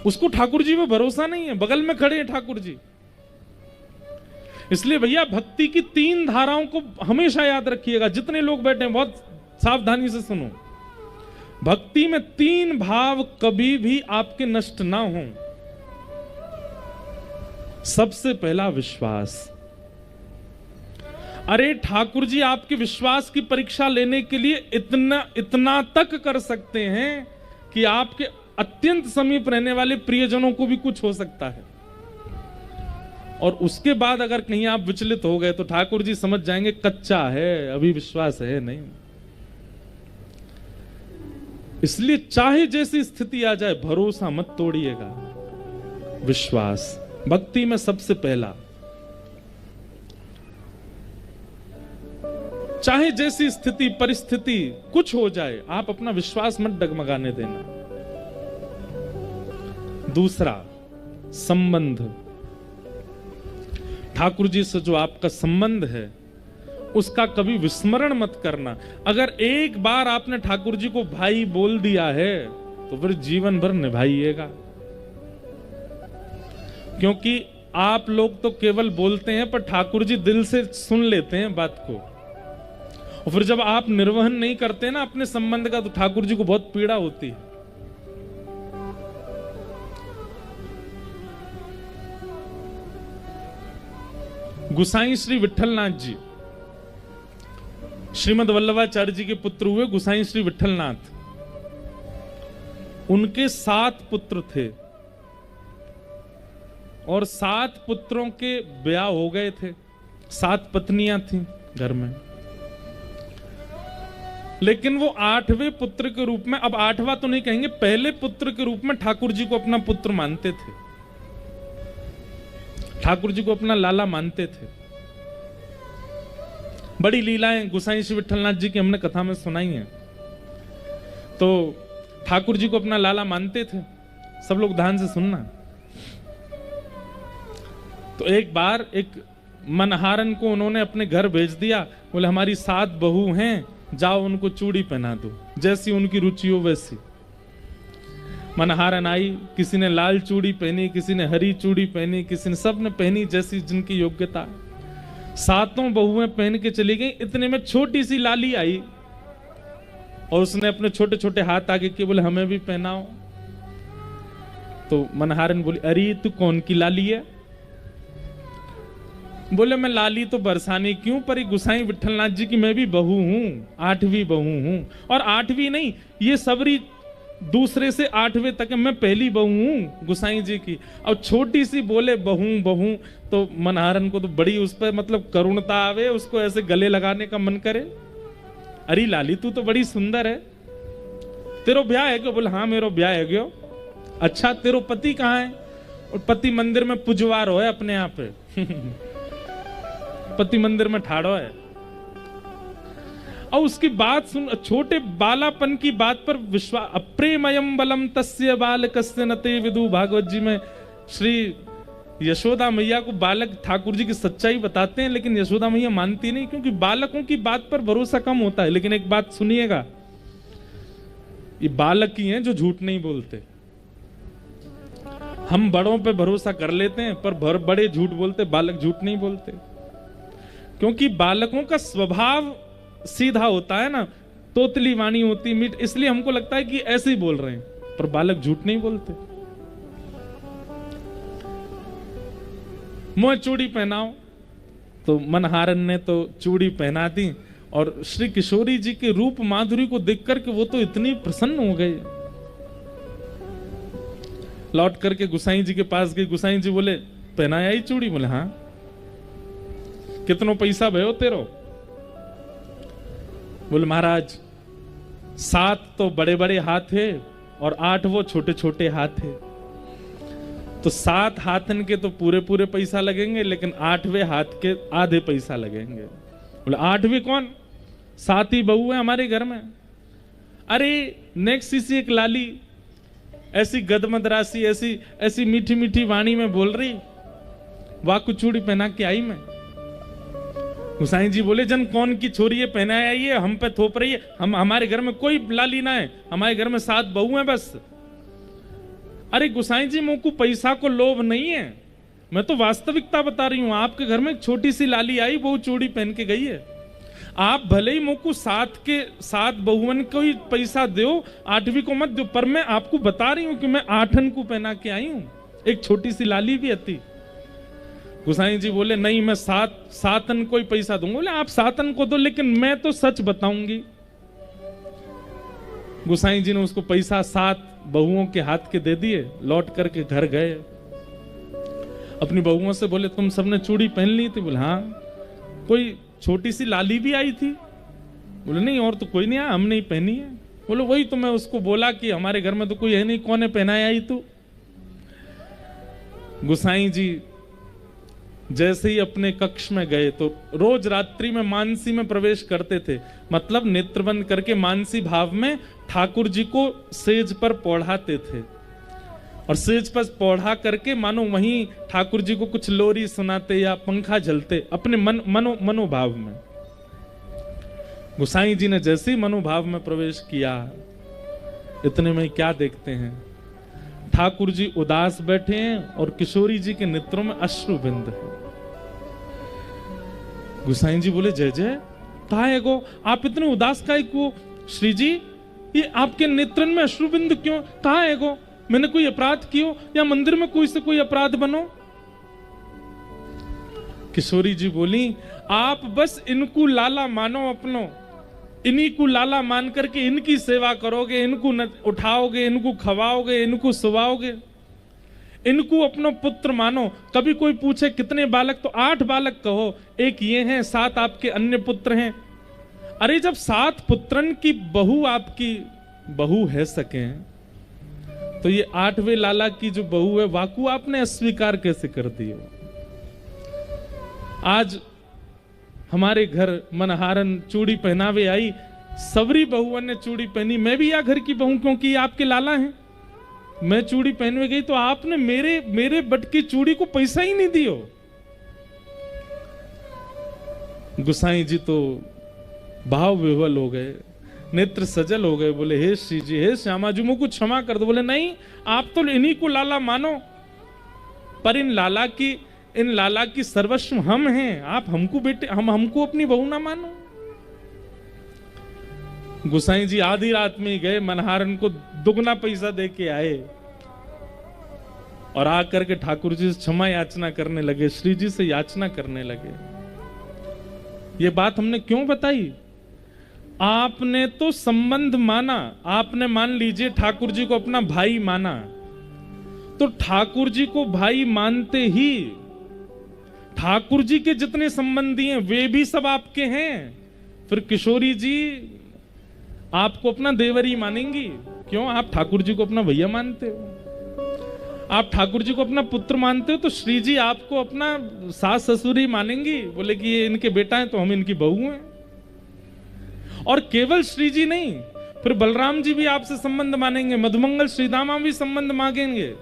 उसको ठाकुर जी पे भरोसा नहीं है, बगल में खड़े हैं ठाकुर जी। इसलिए भैया भक्ति की 3 धाराओं को हमेशा याद रखिएगा। जितने लोग बैठे हैं बहुत सावधानी से सुनो। भक्ति में 3 भाव कभी भी आपके नष्ट ना हो। सबसे पहला विश्वास। अरे ठाकुर जी आपके विश्वास की परीक्षा लेने के लिए इतना तक कर सकते हैं कि आपके अत्यंत समीप रहने वाले प्रियजनों को भी कुछ हो सकता है। और उसके बाद अगर कहीं आप विचलित हो गए तो ठाकुर जी समझ जाएंगे कच्चा है, अभी विश्वास है नहीं। इसलिए चाहे जैसी स्थिति आ जाए भरोसा मत तोड़िएगा। विश्वास भक्ति में सबसे पहला। चाहे जैसी स्थिति परिस्थिति कुछ हो जाए, आप अपना विश्वास मत डगमगाने देना। दूसरा संबंध। ठाकुर जी से जो आपका संबंध है उसका कभी विस्मरण मत करना। अगर एक बार आपने ठाकुर जी को भाई बोल दिया है तो फिर जीवन भर निभाइएगा। क्योंकि आप लोग तो केवल बोलते हैं पर ठाकुर जी दिल से सुन लेते हैं बात को। और फिर जब आप निर्वहन नहीं करते ना अपने संबंध का तो ठाकुर जी को बहुत पीड़ा होती है। गुसाई श्री विठलनाथ जी श्रीमद वल्लभाचार्य जी के पुत्र हुए। गुसाई श्री विठलनाथ, उनके 7 पुत्र थे और 7 पुत्रों के ब्याह हो गए थे। 7 पत्नियां थीं घर में, लेकिन वो 8वें पुत्र के रूप में, अब 8वां तो नहीं कहेंगे, पहले पुत्र के रूप में ठाकुर जी को अपना पुत्र मानते थे, ठाकुर जी को अपना लाला मानते थे। बड़ी लीलाएं गुसाई श्री विठलनाथ जी की हमने कथा में सुनाई हैं। तो ठाकुर जी को अपना लाला मानते थे। सब लोग ध्यान से सुनना। तो एक बार एक मनहारन को उन्होंने अपने घर भेज दिया। बोले हमारी 7 बहू हैं, जाओ उनको चूड़ी पहना दो, जैसी उनकी रुचि हो वैसी। मनहारन आई, किसी ने लाल चूड़ी पहनी, किसी ने हरी चूड़ी पहनी, किसी ने, सब ने पहनी जैसी जिनकी योग्यता। 7 बहुएं पहन के चली गई। इतने में छोटी सी लाली आई और उसने अपने छोटे छोटे हाथ आगे किए, बोले हमें भी पहनाओ। तो मनहारन बोली अरे तू कौन की लाली है? बोले मैं लाली तो बरसाने क्यों, पर गुसाई विठलनाथ जी की मैं भी बहू हूं, 8वीं बहू हूं। और 8वीं नहीं, ये सबरी दूसरे से 8वें तक मैं पहली बहू हूं गुसाई जी की। और छोटी सी बोले बहू बहू, तो मनहारन को तो बड़ी उस पर मतलब करुणता आवे, उसको ऐसे गले लगाने का मन करे। अरे लाली तू तो बड़ी सुंदर है, तेरो ब्याह है क्यों? बोले हाँ मेरो ब्याह है क्यों। अच्छा तेरो पति कहाँ है? और पति मंदिर में पुजवार हो है अपने आप पे पति मंदिर में ठाड़ो है। और उसकी बात सुन, छोटे बालापन की बात पर विश्वास। अप्रेमयम बलम तस्य बालकस्य नते विदु। भागवत जी में श्री यशोदा मैया को बालक ठाकुर जी की सच्चाई बताते हैं, लेकिन यशोदा मैया मानती नहीं, क्योंकि बालकों की बात पर भरोसा कम होता है। लेकिन एक बात सुनिएगा, ये बालक ही हैं जो झूठ नहीं बोलते। हम बड़ों पे भरोसा कर लेते हैं पर बड़े झूठ बोलते, बालक झूठ नहीं बोलते। क्योंकि बालकों का स्वभाव सीधा होता है ना, तोतली वाणी होती मीठ, इसलिए हमको लगता है कि ऐसे ही बोल रहे हैं, पर बालक झूठ नहीं बोलते। मोह चूड़ी पहनाओ, तो मनहारन ने तो चूड़ी पहना दी। और श्री किशोरी जी के रूप माधुरी को देख करके वो तो इतनी प्रसन्न हो गए। लौट करके गुसाई जी के पास गई। गुसाई जी बोले पहनाया ही चूड़ी? बोले हाँ। कितनो पैसा भयो तेरो? बोले महाराज 7 तो बड़े बड़े हाथ है और 8 वो छोटे छोटे हाथ है, तो 7 हाथन के तो पूरे पूरे पैसा लगेंगे, लेकिन 8वें हाथ के आधे पैसा लगेंगे। बोले 8वीं कौन? 7 ही बहू है हमारे घर में। अरे नेक्स्ट इसी एक लाली ऐसी गदमद राशि, ऐसी ऐसी मीठी मीठी वाणी में बोल रही, वाकु चूड़ी पहना के आई मैं। गुसाई जी बोले जन कौन की छोरी है पहनाया आई है, हम पे थोप रही है। हम हमारे घर में कोई लाली ना है, हमारे घर में 7 बहू हैं बस। अरे गुसाई जी, मुझको पैसा को लोभ नहीं है, मैं तो वास्तविकता बता रही हूं। आपके घर में एक छोटी सी लाली आई, वो चूड़ी पहन के गई है। आप भले ही मुझको 7 बहुवन को ही पैसा दो, 8वीं को मत दो, पर मैं आपको बता रही हूं कि मैं 8 को पहना के आई हूं, एक छोटी सी लाली भी आती। गुसाई जी बोले नहीं, मैं 7 को ही पैसा दूंगा। बोले आप 7 को दो, लेकिन मैं तो सच बताऊंगी। गुसाई जी ने उसको पैसा 7 बहुओं के हाथ के दे दिए, लौट करके घर गए। अपनी बहुओं से बोले तुम सबने चूड़ी पहन ली थी? बोले हाँ। कोई छोटी सी लाली भी आई थी? बोले नहीं, और तो कोई नहीं आया, हमने ही पहनी है। बोले वही तो मैं उसको बोला कि हमारे घर में तो कोई है नहीं, कौन है पहनाया आई तू? गुसाई जी जैसे ही अपने कक्ष में गए तो रोज रात्रि में मानसी में प्रवेश करते थे, मतलब नेत्र बंद करके मानसी भाव में ठाकुर जी को सेज पर पौढ़ाते थे, और सेज पर पौढ़ा करके मानो वहीं ठाकुर जी को कुछ लोरी सुनाते या पंखा झलते अपने मनोभाव में। गुसाई जी ने जैसे ही मनोभाव में प्रवेश किया, इतने में क्या देखते हैं, ठाकुर जी उदास बैठे हैं और किशोरी जी के नेत्रों में अश्रु बिंद है। गुसाई जी बोले जय जय, कहा है गो, आप इतने उदास काहे को? श्री जी, ये आपके नेत्रन में अश्रु बिंद क्यों? कहा है गो, मैंने कोई अपराध कियो या मंदिर में कोई से कोई अपराध बनो? किशोरी जी बोली आप बस इनको लाला मानो अपनो, इन्हीं को लाला मान करके इनकी सेवा करोगे, इनको उठाओगे, इनको खवाओगे, इनको सुवाओगे, इनको अपना पुत्र मानो। कभी कोई पूछे कितने बालक, तो 8 बालक कहो, एक ये हैं, 7 आपके अन्य पुत्र हैं। अरे जब 7 पुत्रन की बहू आपकी बहू है सके, तो ये 8वें लाला की जो बहू है वाकू आपने अस्वीकार कैसे कर दी? आज हमारे घर मनहारन चूड़ी पहनावे आई, सबरी बहुओं ने चूड़ी पहनी, मैं भी या घर की बहू, क्योंकि ये आपके लाला हैं। मैं चूड़ी पहनवे गई तो आपने मेरे बट की चूड़ी को पैसा ही नहीं दियो। गुसाई जी तो भाव विह्वल हो गए, नेत्र सजल हो गए। बोले हे श्री जी, हे श्यामा जी, मुझको क्षमा कर दो। बोले नहीं, आप तो इन्हीं को लाला मानो, पर इन लाला की सर्वस्व हम हैं, आप हमको बेटे, हमको अपनी बहू ना मानो। गुसाई जी आधी रात में गए, मनहारन को दुगना पैसा दे के आए और आकर के ठाकुर जी से क्षमा याचना करने लगे, श्री जी से याचना करने लगे। ये बात हमने क्यों बताई? आपने तो संबंध माना, आपने मान लीजिए ठाकुर जी को अपना भाई माना, तो ठाकुर जी को भाई मानते ही ठाकुर जी के जितने संबंधी हैं वे भी सब आपके हैं। फिर किशोरी जी आपको अपना देवरी मानेंगी, क्यों? आप ठाकुर जी को अपना भैया मानते हो, आप ठाकुर जी को अपना पुत्र मानते हो, तो श्री जी आपको अपना सास ससुरी मानेंगी, बोले कि ये इनके बेटा हैं तो हम इनकी बहू हैं। और केवल श्री जी नहीं, फिर बलराम जी भी आपसे संबंध मानेंगे, मधुमंगल श्रीदामा भी संबंध मांगेंगे,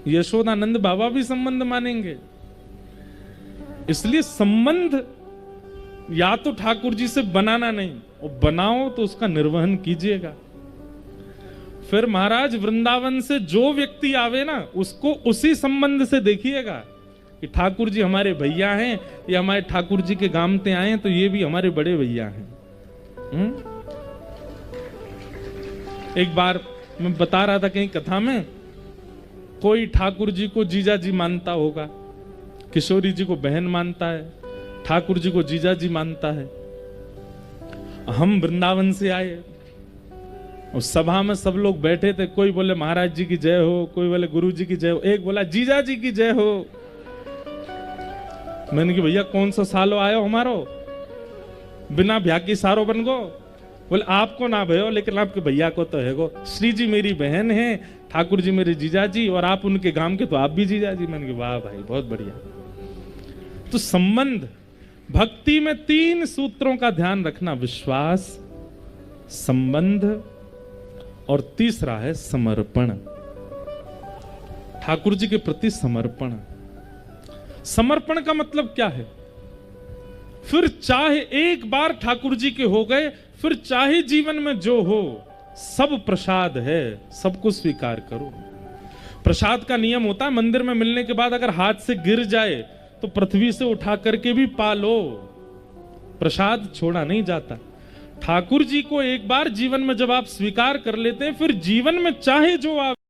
यशोदानंद बाबा भी संबंध मानेंगे। इसलिए संबंध या तो ठाकुर जी से बनाना नहीं, और बनाओ तो उसका निर्वहन कीजिएगा। फिर महाराज वृंदावन से जो व्यक्ति आवे ना, उसको उसी संबंध से देखिएगा कि ठाकुर जी हमारे भैया हैं, या हमारे ठाकुर जी के गामते आए हैं तो ये भी हमारे बड़े भैया हैं। एक बार मैं बता रहा था कहीं कथा में, कोई ठाकुर जी को जीजा जी मानता होगा, किशोरी जी को बहन मानता है, ठाकुर जी को जीजा जी मानता है। हम वृंदावन से आए, उस सभा में सब लोग बैठे थे, कोई बोले महाराज जी की जय हो, कोई बोले गुरु जी की जय हो, एक बोला जीजा जी की जय हो। मैंने कहा भैया कौन सा सालो आयो हमारो, बिना ब्याह की सारो बन गो? बोले आपको ना भयो, लेकिन आपके भैया को तो है गो। श्री जी मेरी बहन है, ठाकुर जी मेरे जीजा जी, और आप उनके गांव के तो आप भी जीजा जी। मैंने कहा वाह भाई बहुत बढ़िया। तो संबंध भक्ति में 3 सूत्रों का ध्यान रखना, विश्वास, संबंध और तीसरा है समर्पण। ठाकुर जी के प्रति समर्पण। समर्पण का मतलब क्या है? फिर चाहे एक बार ठाकुर जी के हो गए, फिर चाहे जीवन में जो हो, सब प्रसाद है, सबको स्वीकार करो। प्रसाद का नियम होता है, मंदिर में मिलने के बाद अगर हाथ से गिर जाए तो पृथ्वी से उठा करके भी पालो, प्रसाद छोड़ा नहीं जाता। ठाकुर जी को एक बार जीवन में जब आप स्वीकार कर लेते हैं, फिर जीवन में चाहे जो आप